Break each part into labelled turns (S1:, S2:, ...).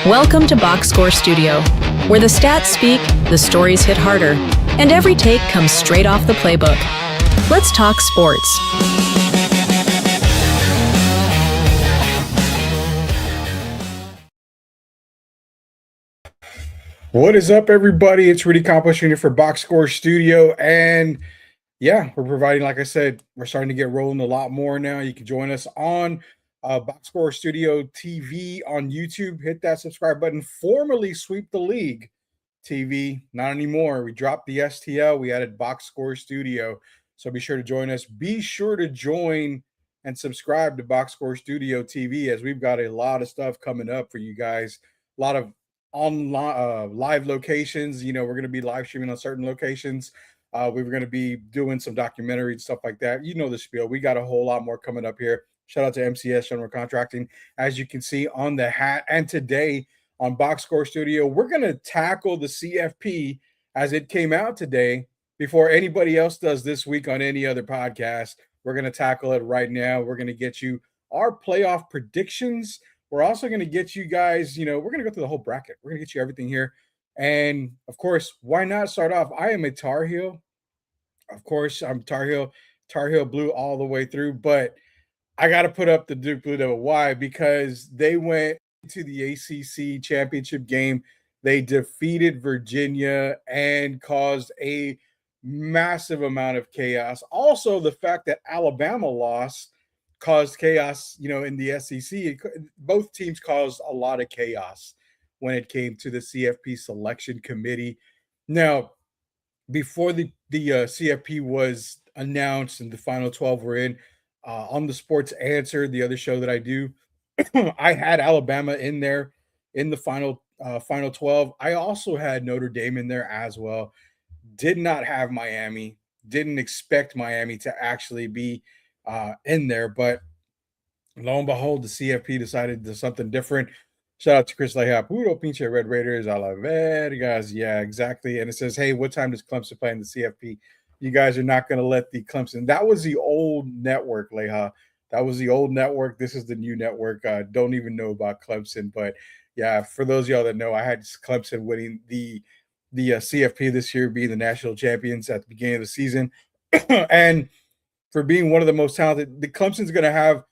S1: Welcome to Box Score Studio, where the stats speak, the stories hit harder, and every take comes straight off the playbook. Let's talk sports.
S2: What is up, everybody? It's Rudy Campos Jr. for Box Score Studio. And yeah, we're providing, like I said, we're starting to get rolling a lot more now. You can join us on Box Score Studio TV on YouTube. Hit that subscribe button. Formerly Sweep the League TV. Not anymore. We dropped the STL. We added Box Score Studio. So be sure to join us. Be sure to join and subscribe to Box Score Studio TV, as we've got a lot of stuff coming up for you guys. A lot of online live locations. We're going to be live streaming on certain locations. We were going to be doing some documentary stuff like that. You know the spiel. We got a whole lot more coming up here. Shout out to MCS General Contracting, as you can see on the hat. And today on Box Score Studio, we're going to tackle the CFP as it came out today before anybody else does this week on any other podcast. We're going to tackle it right now. We're going to get you our playoff predictions. We're also going to get you guys, we're going to go through the whole bracket. We're going to get you everything here. And of course, why not start off? I am a Tar Heel. Of course, I'm Tar Heel Blue all the way through, but I got to put up the Duke Blue Devil. Why? Because they went to the ACC championship game. They defeated Virginia and caused a massive amount of chaos. Also, the fact that Alabama lost caused chaos, in the SEC. Both teams caused a lot of chaos when it came to the CFP selection committee. Now, before the CFP was announced and the final 12 were in, on the Sports Answer, the other show that I do, I had Alabama in there in the final 12. I also had Notre Dame in there as well. Did not have Miami. Didn't expect Miami to actually be in there, but lo and behold, the CFP decided to do something different. Shout out to Chris Leha. Puro pinche Red Raiders a la vergas. Yeah, exactly. And it says, hey, what time does Clemson play in the CFP? You guys are not going to let the Clemson. That was the old network, Leha. That was the old network. This is the new network. Don't even know about Clemson. But yeah, for those of y'all that know, I had Clemson winning the CFP this year, being the national champions at the beginning of the season. And for being one of the most talented, the Clemson's going to have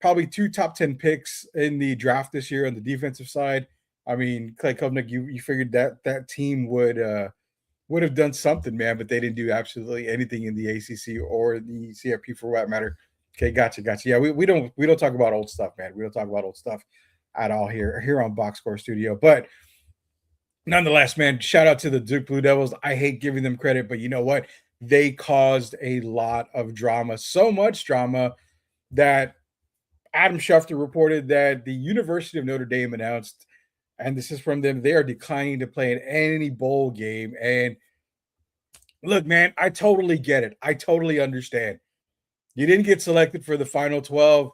S2: probably 2 top 10 picks in the draft this year on the defensive side. I mean, Clay Kovnick, you figured that team would have done something, man, but they didn't do absolutely anything in the ACC or the CFP for that matter. Okay, gotcha. Yeah, we don't talk about old stuff, man. We don't talk about old stuff at all here on Box Score Studio. But nonetheless, man, shout out to the Duke Blue Devils. I hate giving them credit, but you know what? They caused a lot of drama, so much drama that Adam Schefter reported that the University of Notre Dame announced, and this is from them, they are declining to play in any bowl game. And look, man, I totally get it. I totally understand. You didn't get selected for the final 12.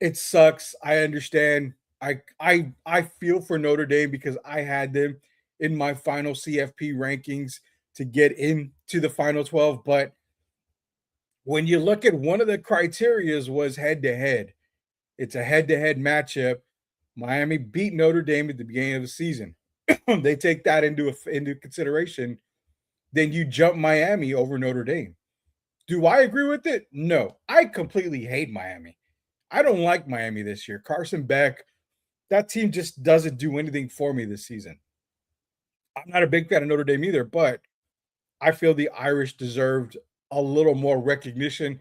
S2: It sucks. I understand. I feel for Notre Dame because I had them in my final CFP rankings to get into the final 12. But when you look at one of the criterias was head-to-head. It's a head-to-head matchup. Miami beat Notre Dame at the beginning of the season. They take that into consideration. Then you jump Miami over Notre Dame. Do I agree with it? No. I completely hate Miami. I don't like Miami this year. Carson Beck, that team just doesn't do anything for me this season. I'm not a big fan of Notre Dame either, but I feel the Irish deserved a little more recognition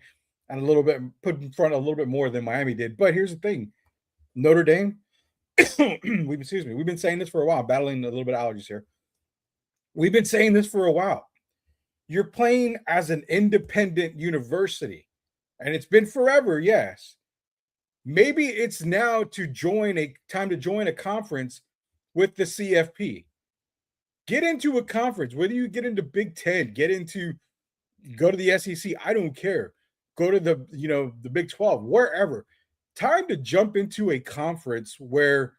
S2: and a little bit put in front a little bit more than Miami did. But here's the thing. Notre Dame, we've been saying this for a while, battling a little bit of allergies here. We've been saying this for a while. You're playing as an independent university, and it's been forever, yes. Maybe it's now time to join a conference with the CFP. Get into a conference, whether you get into Big Ten, go to the SEC, I don't care. Go to the Big 12, wherever. Time to jump into a conference where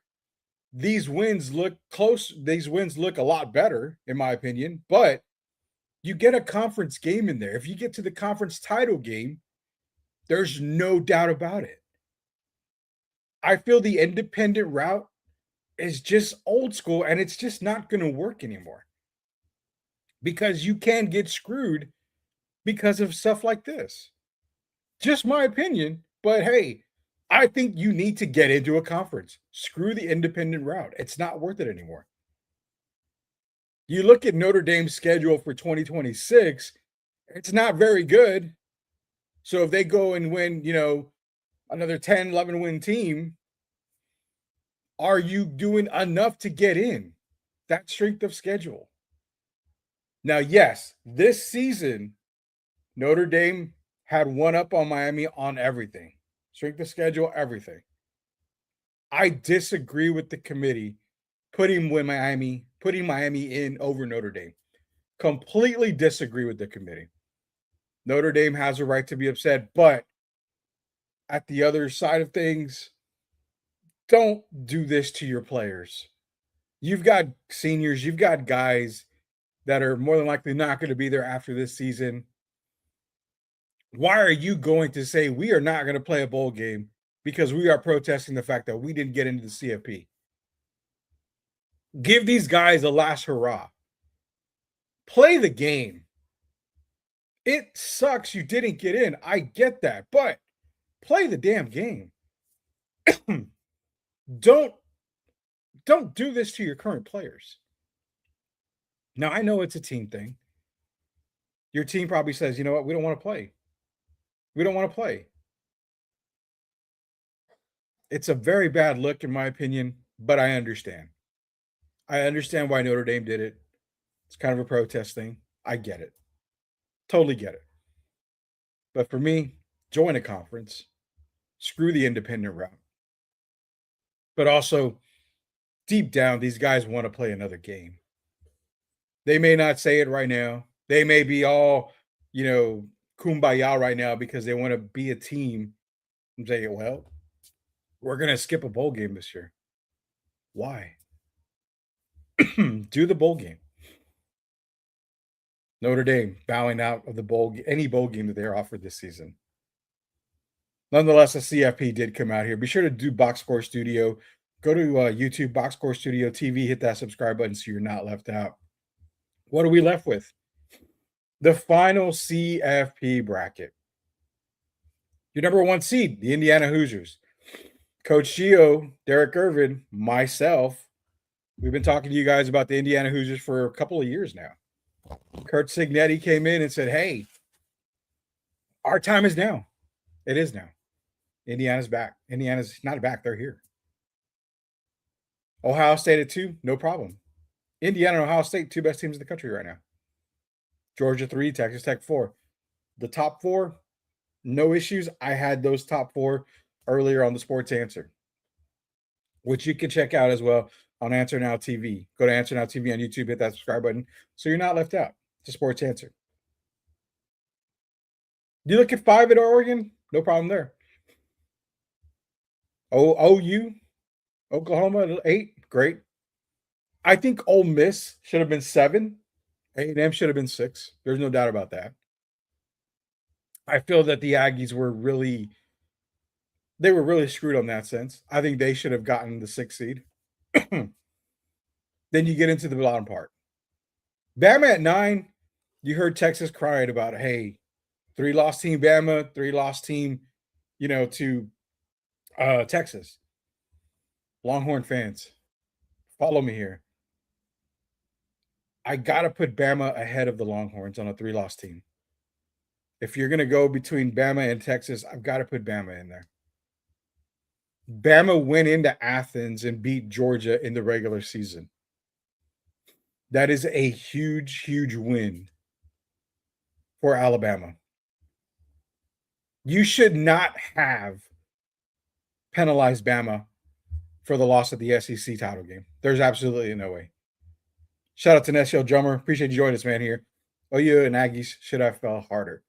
S2: these wins look close. These wins look a lot better, in my opinion, but you get a conference game in there. If you get to the conference title game, there's no doubt about it. I feel the independent route is just old school and it's just not going to work anymore because you can get screwed because of stuff like this. Just my opinion, but hey, I think you need to get into a conference. Screw the independent route. It's not worth it anymore. You look at Notre Dame's schedule for 2026, it's not very good. So if they go and win, another 10, 11 win team, are you doing enough to get in that strength of schedule? Now, yes, this season, Notre Dame had one up on Miami on everything, strength of schedule, everything. I disagree with the committee putting Miami in over Notre Dame. Completely disagree with the committee. Notre Dame has a right to be upset, but at the other side of things, don't do this to your players. You've got seniors, you've got guys that are more than likely not going to be there after this season. Why are you going to say we are not going to play a bowl game because we are protesting the fact that we didn't get into the CFP? Give these guys a last hurrah. Play the game. It sucks you didn't get in. I get that, but play the damn game. don't do this to your current players. Now, I know it's a team thing. Your team probably says, you know what, we don't want to play. We don't want to play. It's a very bad look, in my opinion, but I understand. I understand why Notre Dame did it. It's kind of a protest thing. I get it. Totally get it. But for me, join a conference. Screw the independent route. But also, deep down, these guys want to play another game. They may not say it right now. They may be all, kumbaya right now because they want to be a team and say, well, we're going to skip a bowl game this year. Why? Do the bowl game. Notre Dame bowing out of any bowl game that they're offered this season. Nonetheless, the CFP did come out here. Be sure to do Box Score Studio. Go to YouTube, Box Score Studio TV. Hit that subscribe button so you're not left out. What are we left with? The final CFP bracket. Your number one seed, the Indiana Hoosiers. Coach Gio, Derek Irvin, myself, we've been talking to you guys about the Indiana Hoosiers for a couple of years now. Kurt Signetti came in and said, hey, our time is now. It is now. Indiana's back. Indiana's not back. They're here. Ohio State at 2, no problem. Indiana and Ohio State, 2 best teams in the country right now. Georgia 3, Texas Tech 4. The top 4, no issues. I had those top 4 earlier on the Sports Answer, which you can check out as well on Answer Now TV. Go to Answer Now TV on YouTube, hit that subscribe button so you're not left out. It's a Sports Answer. You look at 5 at Oregon, no problem there. OU, Oklahoma 8, great. I think Ole Miss should have been 7. A&M should have been 6. There's no doubt about that. I feel that the Aggies were really screwed on that sense. I think they should have gotten the 6th seed. Then you get into the bottom part. Bama at 9, you heard Texas crying about, hey, 3-loss team Bama, 3-loss team, to Texas. Longhorn fans, follow me here. I got to put Bama ahead of the Longhorns on a 3-loss team. If you're going to go between Bama and Texas, I've got to put Bama in there. Bama went into Athens and beat Georgia in the regular season. That is a huge, huge win for Alabama. You should not have penalized Bama for the loss of the SEC title game. There's absolutely no way. Shout out to Nessio Drummer. Appreciate you joining us, man, here. OU and Aggies should have fell harder.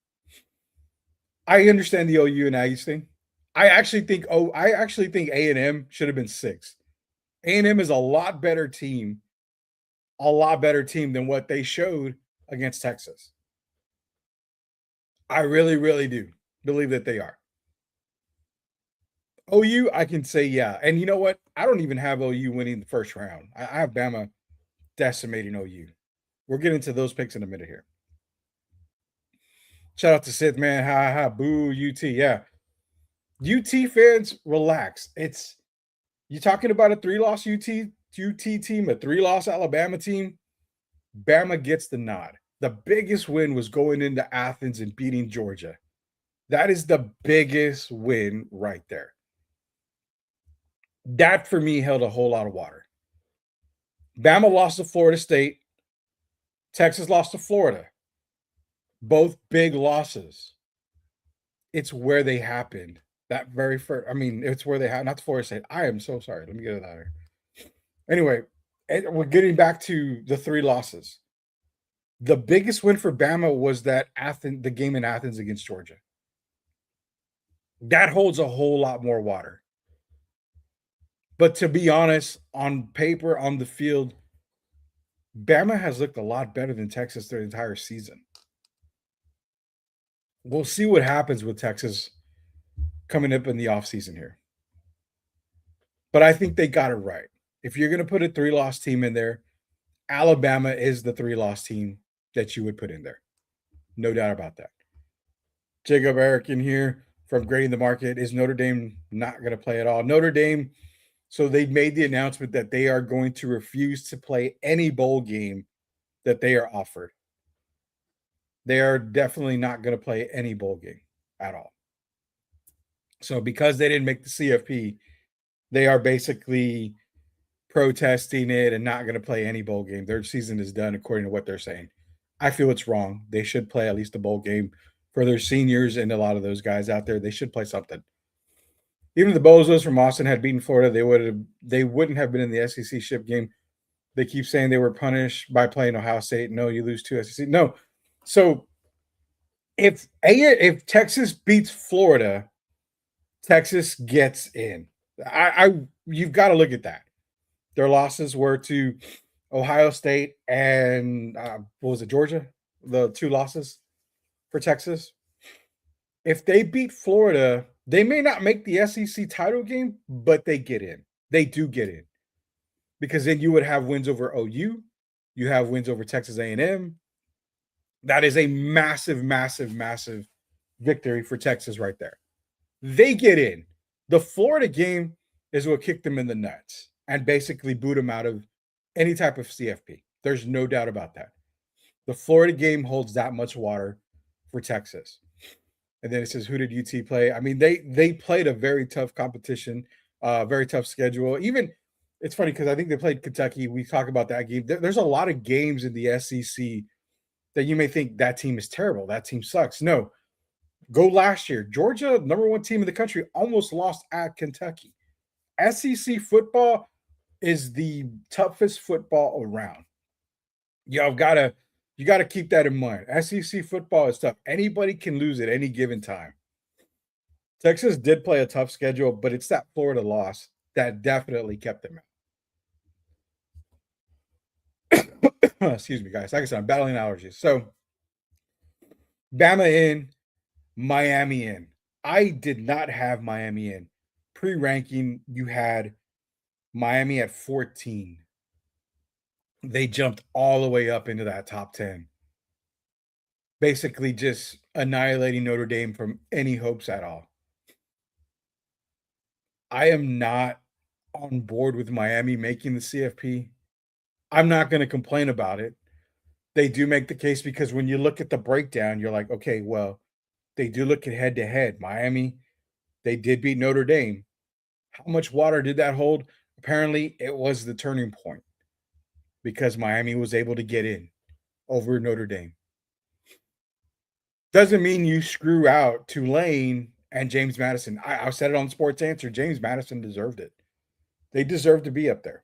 S2: I understand the OU and Aggies thing. I actually think A&M should have been 6. A&M is a lot better team than what they showed against Texas. I really, really do believe that they are. OU, I can say yeah. And you know what? I don't even have OU winning the first round. I have Bama decimating OU. We'll get into those picks in a minute here. Shout out to Sith, man. Ha ha, boo, UT. Yeah. UT fans, relax. It's you talking about a three-loss UT team, a three-loss Alabama team. Bama gets the nod. The biggest win was going into Athens and beating Georgia. That is the biggest win right there. That for me held a whole lot of water. Bama lost to Florida State. Texas lost to Florida. Both big losses. It's where they happened. That very first, I mean, it's where they had not to Florida State. I am so sorry. Let me get it out here. Anyway, we're getting back to the three losses. The biggest win for Bama was the game in Athens against Georgia. That holds a whole lot more water. But to be honest, on paper, on the field, Bama has looked a lot better than Texas their entire season. We'll see what happens with Texas coming up in the offseason here. But I think they got it right. If you're going to put a three-loss team in there, Alabama is the three-loss team that you would put in there. No doubt about that. Jacob Eric in here from Grading the Market. Is Notre Dame not going to play at all? Notre Dame, so they made the announcement that they are going to refuse to play any bowl game that they are offered. They are definitely not going to play any bowl game at all. So because they didn't make the CFP, they are basically protesting it and not going to play any bowl game. Their season is done according to what they're saying. I feel it's wrong. They should play at least a bowl game for their seniors and a lot of those guys out there. They should play something. Even if the Bozos from Austin had beaten Florida, they wouldn't have been in the SEC ship game. They keep saying they were punished by playing Ohio State. No, you lose two SEC. No. So if Texas beats Florida, Texas gets in. You've got to look at that. Their losses were to Ohio State and what was it, Georgia? The two losses for Texas. If they beat Florida, they may not make the SEC title game, but they get in. They do get in. Because then you would have wins over OU. You have wins over Texas A&M. That is a massive, massive, massive victory for Texas right there. They get in. The Florida game is what kicked them in the nuts and basically boot them out of any type of CFP. There's no doubt about that. The Florida game holds that much water for Texas. And then it says, who did UT play? I mean, they played a very tough competition, very tough schedule. Even it's funny because I think they played Kentucky. We talk about that game. There's a lot of games in the SEC that you may think that team is terrible. That team sucks. No, go last year. Georgia, number one team in the country, almost lost at Kentucky. SEC football is the toughest football around. You got to keep that in mind. SEC football is tough. Anybody can lose at any given time. Texas did play a tough schedule, but it's that Florida loss that definitely kept them out. Excuse me, guys. Like I said, I'm battling allergies. So, Bama in, Miami in. I did not have Miami in. Pre-ranking, you had Miami at 14. They jumped all the way up into that top 10. Basically just annihilating Notre Dame from any hopes at all. I am not on board with Miami making the CFP. I'm not going to complain about it. They do make the case because when you look at the breakdown, you're like, okay, well, they do look at head to head. Miami, they did beat Notre Dame. How much water did that hold? Apparently, it was the turning point because Miami was able to get in over Notre Dame. Doesn't mean you screw out Tulane and James Madison. I said it on Sports Answer. James Madison deserved it. They deserve to be up there.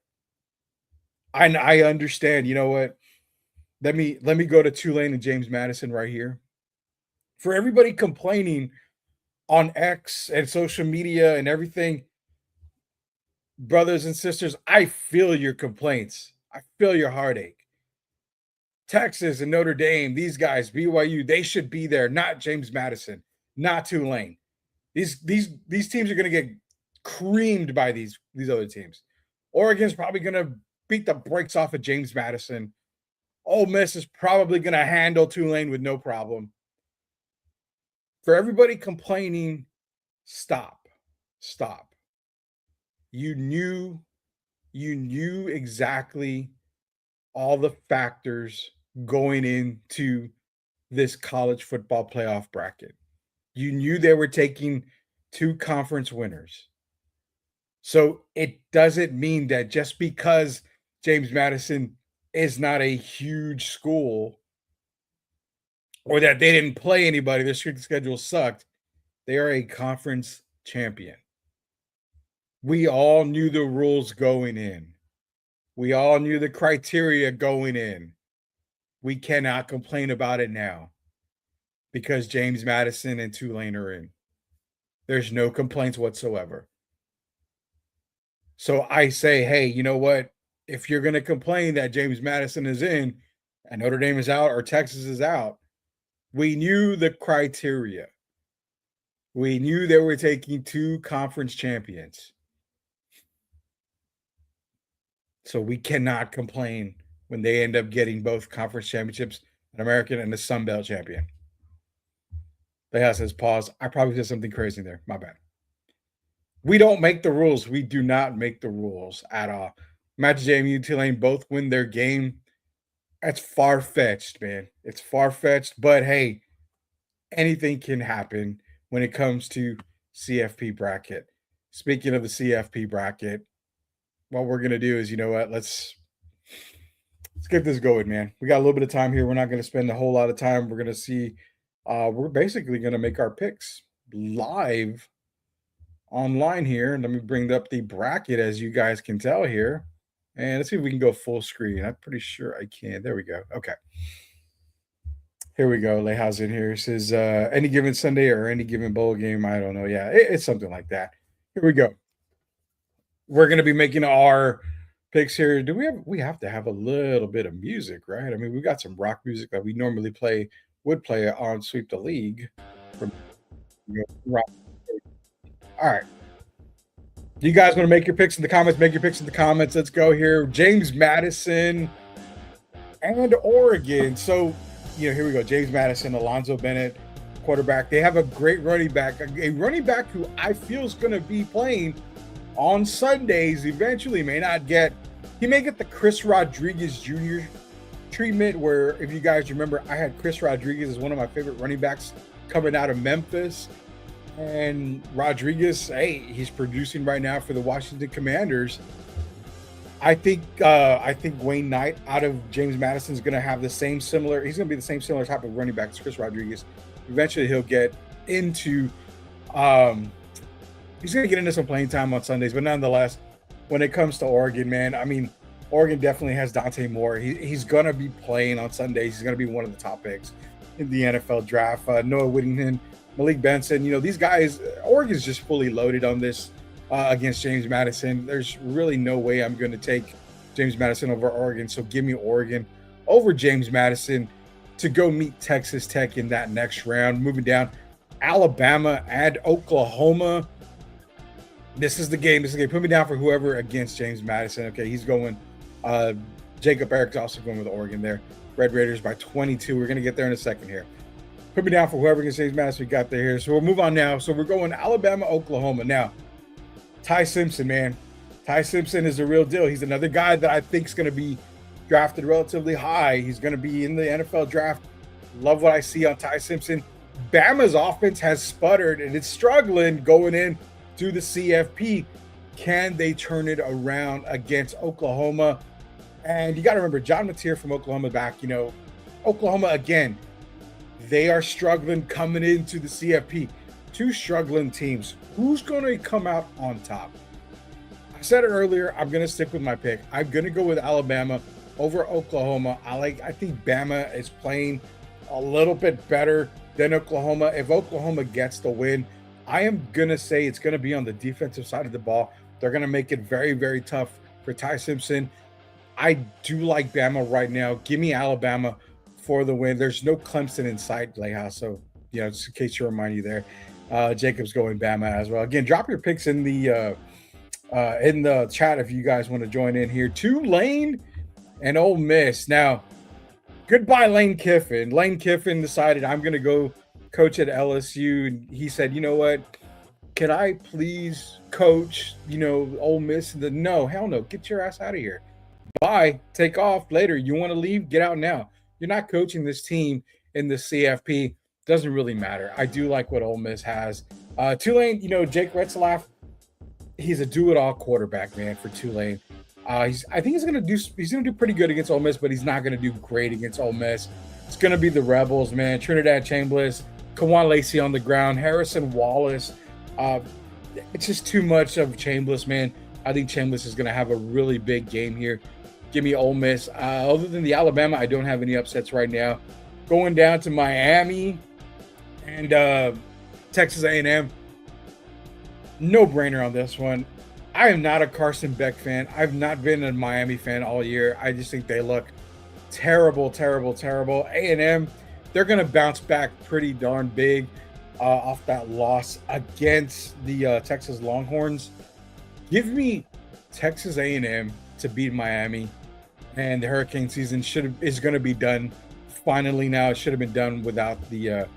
S2: I understand. You know what? Let me go to Tulane and James Madison right here. For everybody complaining on X and social media and everything, brothers and sisters, I feel your complaints. I feel your heartache. Texas and Notre Dame, these guys, BYU, they should be there, not James Madison, not Tulane. These teams are going to get creamed by these other teams. Oregon's probably going to beat the brakes off of James Madison. Ole Miss is probably going to handle Tulane with no problem. For everybody complaining, stop. Stop. You knew exactly all the factors going into this college football playoff bracket. You knew they were taking 2 conference winners. So it doesn't mean that just because James Madison is not a huge school or that they didn't play anybody, their strength schedule sucked, they are a conference champion. We all knew the rules going in. We all knew the criteria going in. We cannot complain about it now because James Madison and Tulane are in. There's no complaints whatsoever. So I say, hey, you know what? If you're going to complain that James Madison is in and Notre Dame is out or Texas is out, we knew the criteria. We knew they were taking 2 conference champions. So we cannot complain when they end up getting both conference championships, an American and a Sun Belt champion. Leah says, pause. I probably did something crazy there. My bad. We don't make the rules. We do not make the rules at all. Imagine JMU and Tulane both win their game. That's far-fetched, man. It's far-fetched, but hey, anything can happen when it comes to CFP bracket. Speaking of the CFP bracket, what we're going to do is, you know what, let's get this going, man. We got a little bit of time here. We're not going to spend a whole lot of time. We're going to see, we're basically going to make our picks live online here. Let me bring up the bracket as you guys can tell here. And let's see if we can go full screen. I'm pretty sure I can. There we go. Okay. Here we go. Lehow's in here. It says any given Sunday or any given bowl game. I don't know. Yeah, it's something like that. Here we go. We're going to be making our picks here. We have to have a little bit of music, right? I mean, we got some rock music that we normally would play on Sweep the League. From, rock. All right. You guys want to make your picks in the comments? Make your picks in the comments. Let's go here. James Madison and Oregon. So, here we go. James Madison, Alonzo Bennett, quarterback. They have a great running back, a running back who I feel is going to be playing on Sundays eventually. He may get the Chris Rodriguez Jr. treatment, where if you guys remember, I had Chris Rodriguez as one of my favorite running backs coming out of Memphis. And Rodriguez, hey, he's producing right now for the Washington Commanders. I think Wayne Knight out of James Madison is going to have he's going to be the same similar type of running back as Chris Rodriguez. Eventually he'll get into he's going to get into some playing time on Sundays, but nonetheless, when it comes to Oregon, man, I mean, Oregon definitely has Dante Moore. He's going to be playing on Sundays. He's going to be one of the top picks in the NFL draft. Noah Whittington, Malik Benson, these guys, Oregon's just fully loaded on this against James Madison. There's really no way I'm going to take James Madison over Oregon. So give me Oregon over James Madison to go meet Texas Tech in that next round. Moving down, Alabama and Oklahoma. This is the game. Put me down for whoever against James Madison. Okay, he's going. Jacob Eric's also going with Oregon there. Red Raiders by 22. We're going to get there in a second here. Put me down for whoever against James Madison we got there here. So we'll move on now. So we're going Alabama, Oklahoma. Now, Ty Simpson, man. Ty Simpson is the real deal. He's another guy that I think is going to be drafted relatively high. He's going to be in the NFL draft. Love what I see on Ty Simpson. Bama's offense has sputtered and it's struggling going in to the CFP. Can they turn it around against Oklahoma? And you got to remember, John Mateer from Oklahoma back, Oklahoma again, they are struggling coming into the CFP. 2 struggling teams. Who's going to come out on top? I said it earlier. I'm going to stick with my pick. I'm going to go with Alabama over Oklahoma. I think Bama is playing a little bit better than Oklahoma. If Oklahoma gets the win, I am going to say it's going to be on the defensive side of the ball. They're going to make it very, very tough for Ty Simpson. I do like Bama right now. Give me Alabama for the win. There's no Clemson in sight, Leha. So, just in case you remind you there. Jacob's going Bama as well. Again, drop your picks in the chat if you guys want to join in here. Tulane and Ole Miss. Now, goodbye, Lane Kiffin. Lane Kiffin decided I'm going to go coach at LSU. And he said, you know what? Can I please coach, Ole Miss? No, hell no. Get your ass out of here. Bye. Take off later. You want to leave? Get out now. You're not coaching this team in the CFP. Doesn't really matter. I do like what Ole Miss has. Tulane, Jake Retzlaff, he's a do-it-all quarterback, man, for Tulane. I think he's gonna do pretty good against Ole Miss, but he's not gonna do great against Ole Miss. It's gonna be the Rebels, man. Trinidad Chambliss, Kawan Lacey on the ground, Harrison Wallace. It's just too much of Chambliss, man. I think Chambliss is gonna have a really big game here. Give me Ole Miss. Other than the Alabama, I don't have any upsets right now. Going down to Miami and Texas A&M. No brainer on this one. I am not a Carson Beck fan. I've not been a Miami fan all year. I just think they look terrible, terrible, terrible. A&M, they're going to bounce back pretty darn big off that loss against the Texas Longhorns. Give me Texas A&M to beat Miami, and the hurricane season is going to be done finally now. It should have been done without the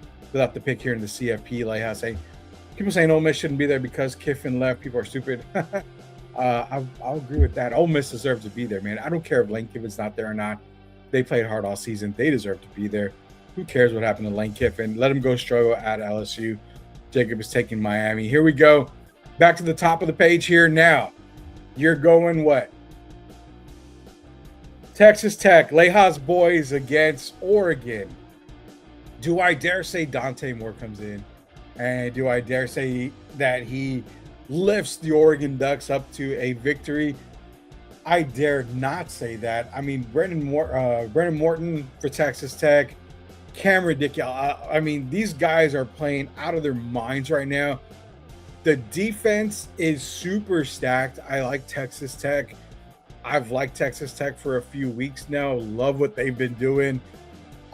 S2: pick here in the CFP. Like I say, people saying Ole Miss shouldn't be there because Kiffin left. People are stupid. I'll agree with that. Ole Miss deserves to be there, man. I don't care if Lane Kiffin's not there or not. They played hard all season. They deserve to be there. Who cares what happened to Lane Kiffin? Let him go struggle at LSU. Jacob is taking Miami. Here we go. Back to the top of the page here now. You're going what? Texas Tech, Lejas boys against Oregon. Do I dare say Dante Moore comes in? And do I dare say that he lifts the Oregon Ducks up to a victory? I dare not say that. I mean, Brendan Morton for Texas Tech, Cameron Dickey. I mean, these guys are playing out of their minds right now. The defense is super stacked. I like Texas Tech. I've liked Texas Tech for a few weeks now. Love what they've been doing.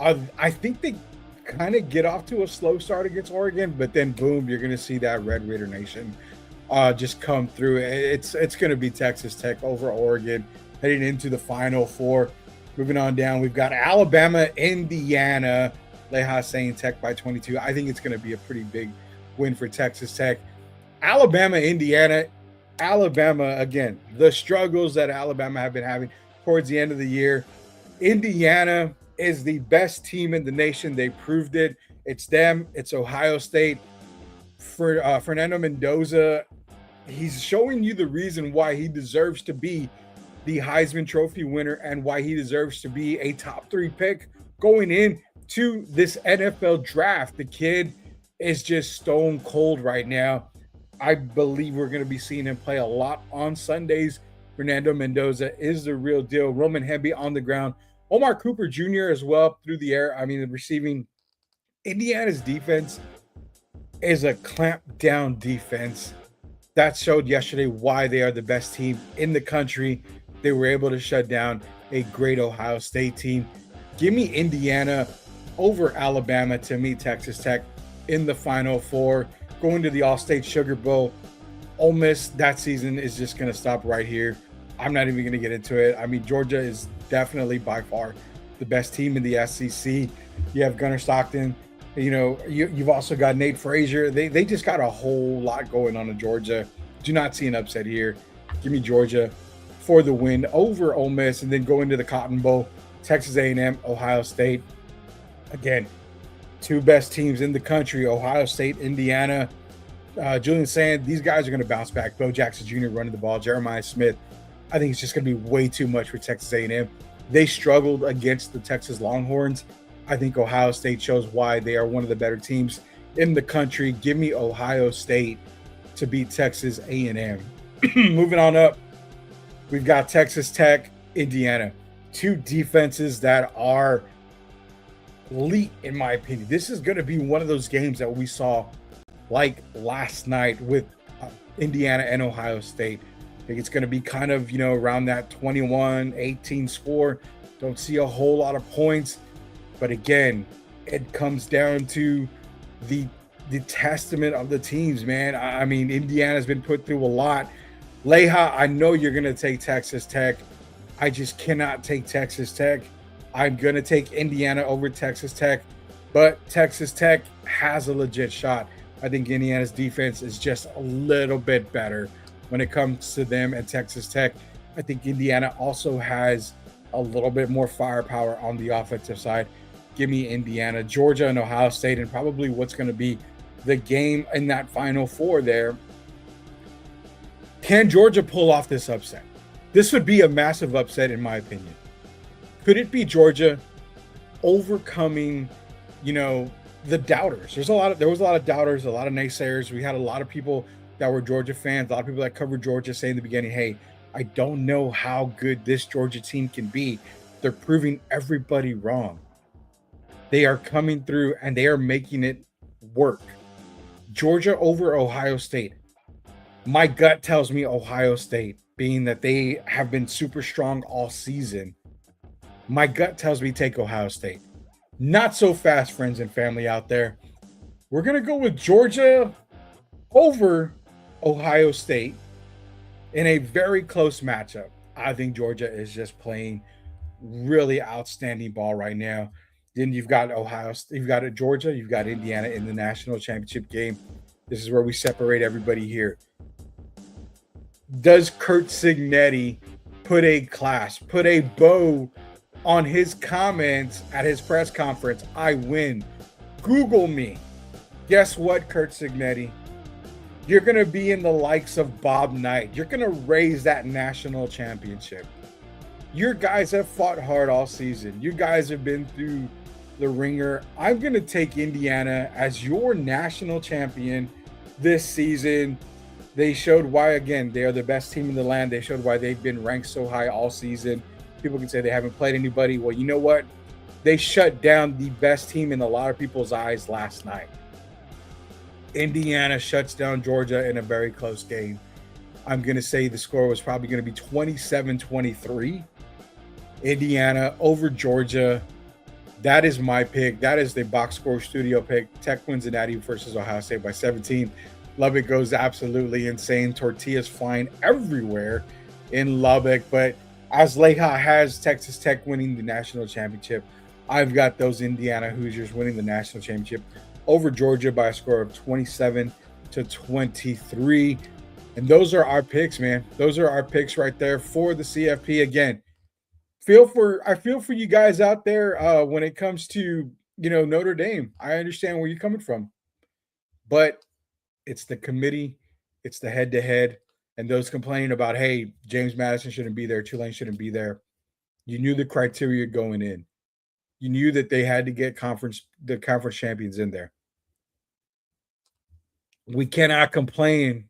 S2: I think they kind of get off to a slow start against Oregon, but then boom, you're going to see that Red Raider Nation just come through. It's going to be Texas Tech over Oregon heading into the Final Four. Moving on down, we've got Alabama, Indiana. Lejas saying Tech by 22. I think it's going to be a pretty big win for Texas Tech. Alabama, Indiana. Alabama, again, the struggles that Alabama have been having towards the end of the year. Indiana is the best team in the nation. They proved it. It's them. It's Ohio State. For Fernando Mendoza, he's showing you the reason why he deserves to be the Heisman Trophy winner and why he deserves to be a top 3 pick going into this NFL draft. The kid is just stone cold right now. I believe we're going to be seeing him play a lot on Sundays. Fernando Mendoza is the real deal. Roman Hemby on the ground. Omar Cooper Jr. as well through the air. I mean, the receiving. Indiana's defense is a clamp down defense. That showed yesterday why they are the best team in the country. They were able to shut down a great Ohio State team. Give me Indiana over Alabama to meet Texas Tech in the Final Four. Going to the All-State Sugar Bowl. Ole Miss, that season is just going to stop right here. I'm not even going to get into it. I mean, Georgia is definitely by far the best team in the SEC. You have Gunnar Stockton. You've also got Nate Frazier. They just got a whole lot going on in Georgia. Do not see an upset here. Give me Georgia for the win over Ole Miss, and then go into the Cotton Bowl. Texas A&M, Ohio State. Again, 2 best teams in the country, Ohio State, Indiana. Julian Sand, these guys are going to bounce back. Bo Jackson Jr. running the ball. Jeremiah Smith. I think it's just going to be way too much for Texas A&M. They struggled against the Texas Longhorns. I think Ohio State shows why they are one of the better teams in the country. Give me Ohio State to beat Texas A&M. Moving on up, we've got Texas Tech, Indiana. 2 defenses that are elite, in my opinion. This is going to be one of those games that we saw like last night with Indiana and Ohio State. I think it's going to be kind of, around that 21-18 score. Don't see a whole lot of points. But again, it comes down to the the testament of the teams, man. I mean, Indiana's been put through a lot. Leha, I know you're going to take Texas Tech. I just cannot take Texas Tech. I'm going to take Indiana over Texas Tech, but Texas Tech has a legit shot. I think Indiana's defense is just a little bit better when it comes to them and Texas Tech. I think Indiana also has a little bit more firepower on the offensive side. Give me Indiana, Georgia, and Ohio State, and probably what's going to be the game in that Final Four there. Can Georgia pull off this upset? This would be a massive upset, in my opinion. Could it be Georgia overcoming, the doubters? There was a lot of doubters, a lot of naysayers. We had a lot of people that were Georgia fans, a lot of people that covered Georgia saying in the beginning, hey, I don't know how good this Georgia team can be. They're proving everybody wrong. They are coming through and they are making it work. Georgia over Ohio State. My gut tells me Ohio State, being that they have been super strong all season. My gut tells me take Ohio State. Not so fast, friends and family out there. We're going to go with Georgia over Ohio State in a very close matchup. I think Georgia is just playing really outstanding ball right now. Then you've got Georgia, you've got Indiana in the national championship game. This is where we separate everybody here. Does Kurt Signetti put a bow on his comments at his press conference? I win. Google me. Guess what, Kurt Signetti? You're going to be in the likes of Bob Knight. You're going to raise that national championship. Your guys have fought hard all season. You guys have been through the ringer. I'm going to take Indiana as your national champion this season. They showed why, again, they are the best team in the land. They showed why they've been ranked so high all season. People can say they haven't played anybody. Well, you know what? They shut down the best team in a lot of people's eyes last night. Indiana shuts down Georgia in a very close game. I'm going to say the score was probably going to be 27-23. Indiana over Georgia. That is my pick. That is the Box Score Studio pick. Tech wins in Natty versus Ohio State by 17. Lubbock goes absolutely insane. Tortillas flying everywhere in Lubbock. But as Leha has Texas Tech winning the national championship, I've got those Indiana Hoosiers winning the national championship over Georgia by a score of 27-23. And those are our picks, man. Those are our picks right there for the CFP. Again, I feel for you guys out there when it comes to, Notre Dame. I understand where you're coming from. But it's the committee, it's the head-to-head, and those complaining about, hey, James Madison shouldn't be there, Tulane shouldn't be there. You knew the criteria going in. You knew that they had to get the conference champions in there. We cannot complain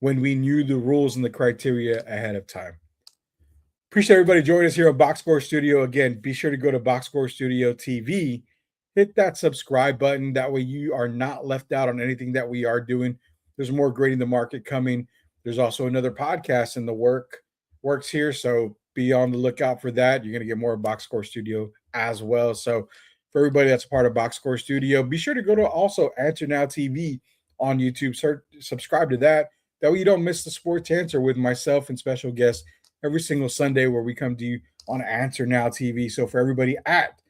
S2: when we knew the rules and the criteria ahead of time. Appreciate everybody joining us here on Box Score Studio. Again, be sure to go to Box Score Studio TV. Hit that subscribe button. That way you are not left out on anything that we are doing. There's more Grading the Market coming. There's also another podcast in the works here. So be on the lookout for that. You're going to get more Box Score Studio as well. So for everybody that's a part of Box Score Studio, be sure to go to also Answer Now TV on YouTube. Subscribe to that. That way you don't miss the Sports Answer with myself and special guests every single Sunday where we come to you on Answer Now TV. So for everybody at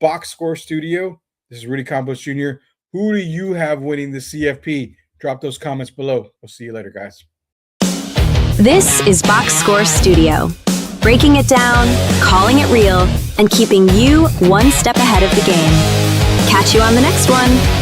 S2: Box Score Studio, this is Rudy Campos Jr. Who do you have winning the CFP? Drop those comments below. We'll see you later, guys.
S3: This is Box Score Studio. Breaking it down, calling it real, and keeping you one step ahead of the game. Catch you on the next one.